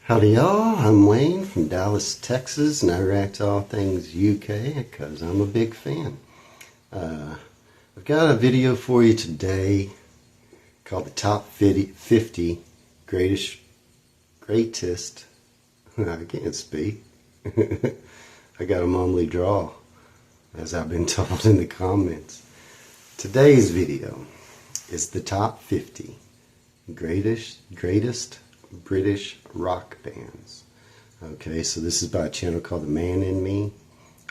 Howdy y'all, I'm Wayne from Dallas, Texas, and I react to all things UK because I'm a big fan. I've got a video for you today called the Top 50 Greatest, I can't speak. I got a mumbly draw, as I've been told in the comments. Today's video is the Top 50 Greatest British rock bands. Okay, so this is by a channel called The Man in Me.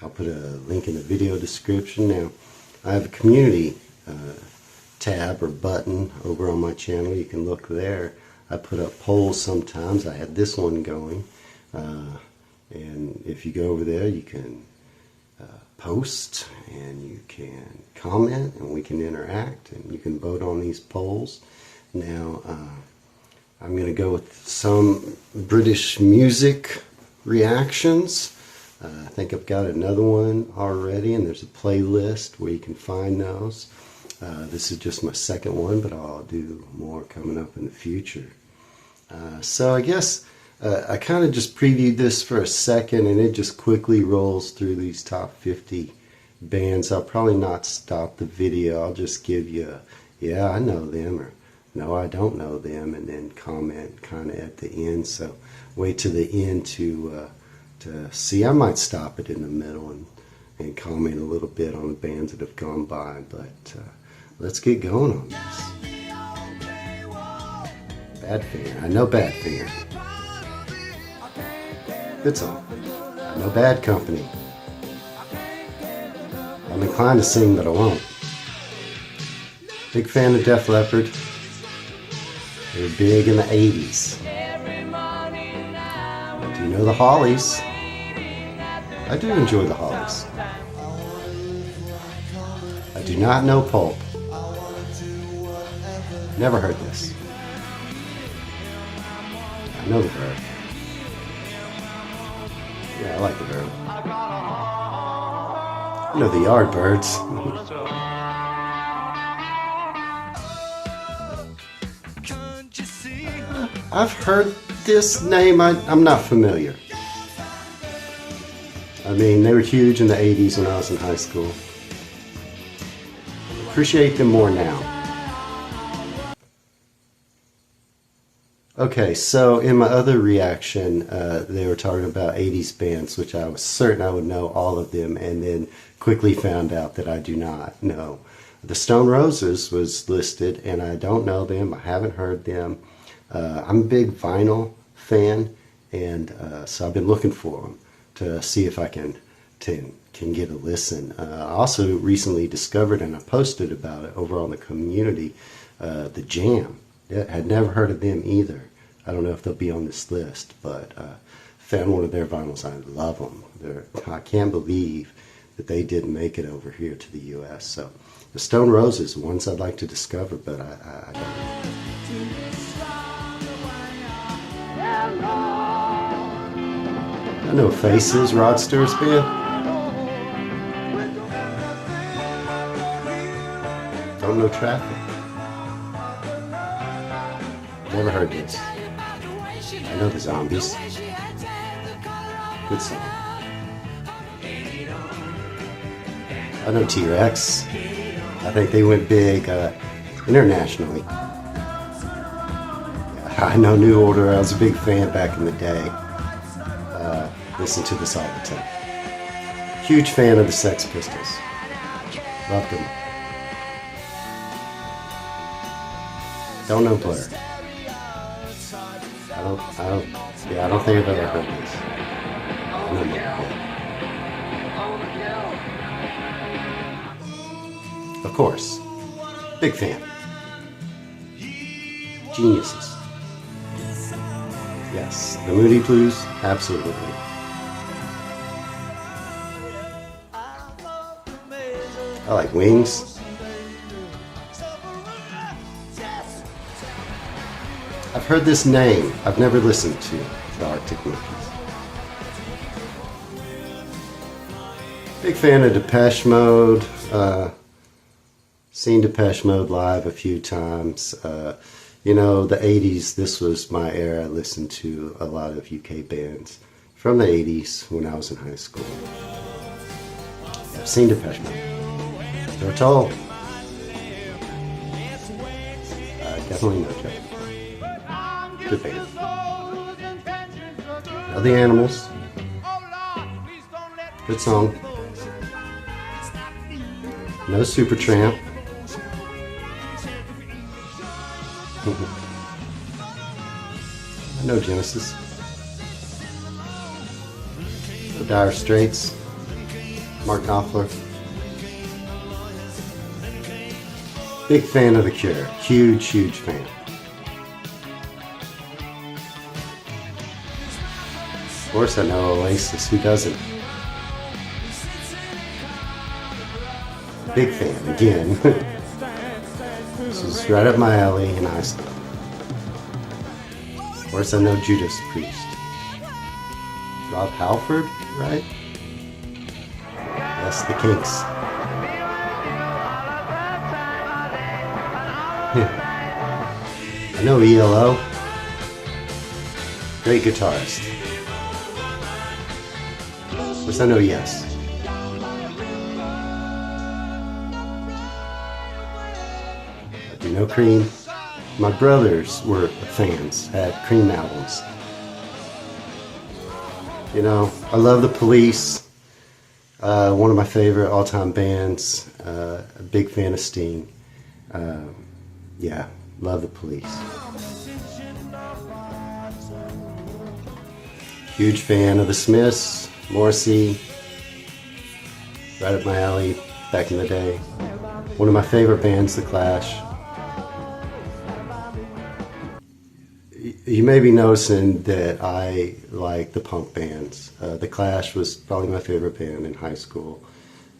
I'll put a link in the video description. Now, I have a community tab or button over on my channel. You can look there. I put up polls sometimes. I had this one going. And if you go over there, you can post and you can comment and we can interact and you can vote on these polls. Now, I'm going to go with some British music reactions. I think I've got another one already, and there's a playlist where you can find those. This is just my second one, but I'll do more coming up in the future. So I guess I kind of just previewed this for a second, and it just quickly rolls through these top 50 bands. I'll probably not stop the video. I'll just give you, yeah, I know them, or no, I don't know them, and then comment kind of at the end. So wait to the end to see. I might stop it in the middle and comment a little bit on the bands that have gone by, but let's get going on this. Badfinger. I know Badfinger. Good song. I know Bad Company. I'm inclined to sing, but I won't. Big fan of Def Leppard. They were big in the 80s. Do you know the Hollies? I do enjoy the Hollies. I do not know Pulp. Never heard this. I know the Verve. Yeah, I like the Verve. I know the Yardbirds. I've heard this name. I'm not familiar. I mean, they were huge in the 80s when I was in high school. Appreciate them more now. Okay, so in my other reaction, they were talking about 80s bands, which I was certain I would know all of them, and then quickly found out that I do not know. The Stone Roses was listed, and I don't know them. I haven't heard them. I'm a big vinyl fan, and so I've been looking for them to see if I can get a listen. I also recently discovered, and I posted about it over on the community, The Jam. I had never heard of them either. I don't know if they'll be on this list, but found one of their vinyls. I love them. I can't believe that they didn't make it over here to the U.S. So the Stone Roses, ones I'd like to discover, but I don't. I know Faces, Rod Stewart's band. Don't know Traffic. Never heard this. I know the Zombies. Good song. I know T-Rex. I think they went big internationally. I know New Order. I was a big fan back in the day. Listen to this all the time. Huge fan of the Sex Pistols. Loved them. Don't know Blur. I don't think I've ever heard this. I don't know. Of course. Big fan. Geniuses. Yes. The Moody Blues? Absolutely. I like Wings. I've heard this name. I've never listened to the Arctic Monkeys. Big fan of Depeche Mode. Seen Depeche Mode live a few times. You know, the 80s, this was my era. I listened to a lot of UK bands from the 80s when I was in high school. I've seen Depeche Mode. They were tall. Definitely no joke. Good band. Now the Animals. Good song. No Supertramp. No Genesis. The Dire Straits. Mark Knopfler. Big fan of The Cure. Huge, huge fan. Of course, I know Oasis. Who doesn't? Big fan, again. This is right up my alley in high school. Of course, I know Judas Priest. Rob Halford, right? Yes, the Kinks. I know ELO. Great guitarist. Of course, I know Yes. I do know Cream. My brothers were fans, had Cream albums. You know, I love the Police. One of my favorite all-time bands. A big fan of Sting. Yeah, love the Police. Huge fan of the Smiths, Morrissey. Right up my alley back in the day. One of my favorite bands, The Clash. You may be noticing that I like the punk bands. The Clash was probably my favorite band in high school.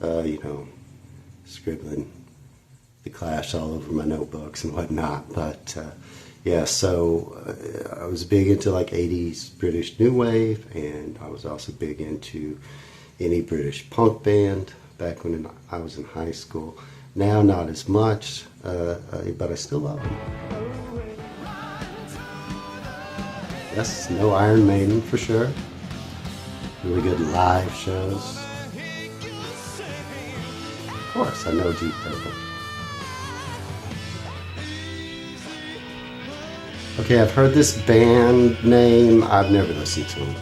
You know, scribbling The Clash all over my notebooks and whatnot. But yeah, so I was big into like 80s British New Wave, and I was also big into any British punk band back when I was in high school. Now, not as much, but I still love them. Yes, no Iron Maiden for sure. Really good live shows. Of course, I know Deep Purple. Okay, I've heard this band name. I've never listened to them.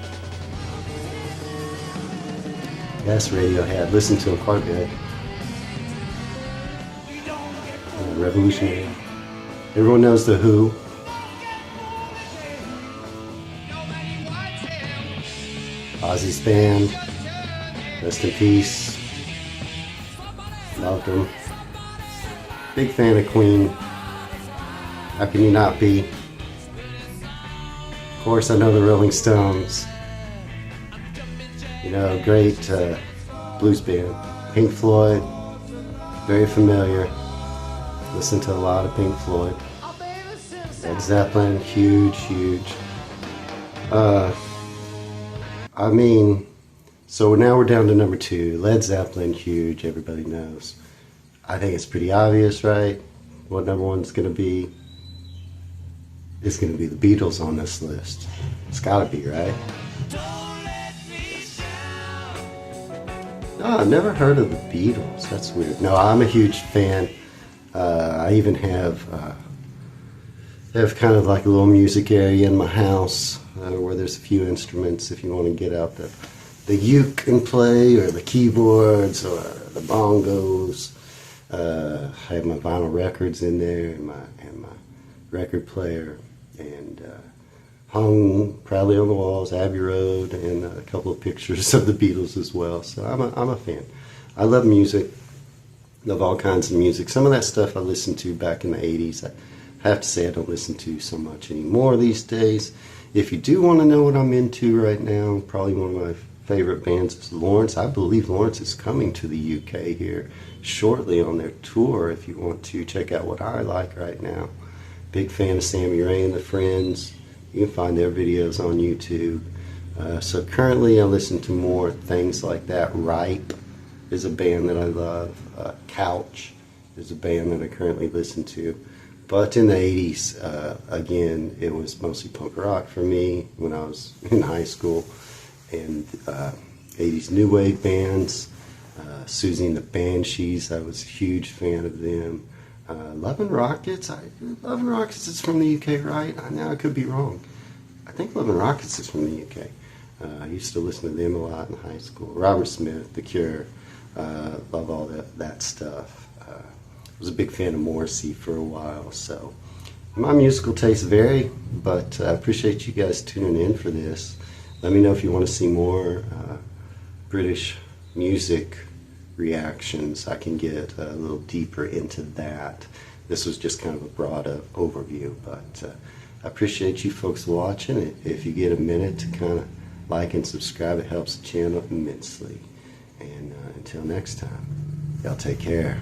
Yes, Radiohead. Listened to them quite a bit. Revolutionary. Everyone knows The Who. Ozzy's band. Rest in peace. Loved them. Big fan of Queen. How can you not be? Of course, I know the Rolling Stones. You know, great blues band. Pink Floyd. Very familiar. Listen to a lot of Pink Floyd. Led Zeppelin, huge, huge. I mean, so now we're down to number 2. Led Zeppelin, huge, everybody knows. I think it's pretty obvious, right? What number 1's going to be? It's going to be the Beatles on this list. It's got to be, right? Yes. No, I've never heard of the Beatles. That's weird. No, I'm a huge fan. I even have kind of like a little music area in my house where there's a few instruments if you want to get out the uke and play, or the keyboards, or the bongos. I have my vinyl records in there, and my record player, and hung proudly on the walls, Abbey Road, and a couple of pictures of the Beatles as well. So I'm a fan. I love music. Love all kinds of music. Some of that stuff I listened to back in the 80s. I have to say I don't listen to so much anymore these days. If you do want to know what I'm into right now, probably one of my favorite bands is Lawrence. I believe Lawrence is coming to the UK here shortly on their tour, if you want to check out what I like right now. Big fan of Sammy Ray and the Friends. You can find their videos on YouTube. So currently I listen to more things like that. Ripe is a band that I love. Couch is a band that I currently listen to. But in the 80s, again, it was mostly punk rock for me when I was in high school. And 80s new wave bands, Susie and the Banshees, I was a huge fan of them. Love and Rockets, Love and Rockets is from the UK, right? Now I could be wrong. I think Love and Rockets is from the UK. I used to listen to them a lot in high school. Robert Smith, The Cure, love all that stuff. I was a big fan of Morrissey for a while, so my musical tastes vary, but I appreciate you guys tuning in for this. Let me know if you want to see more British music reactions. I can get a little deeper into that. This was just kind of a broad overview, but I appreciate you folks watching. If you get a minute to kind of like and subscribe, it helps the channel immensely. And until next time, y'all take care.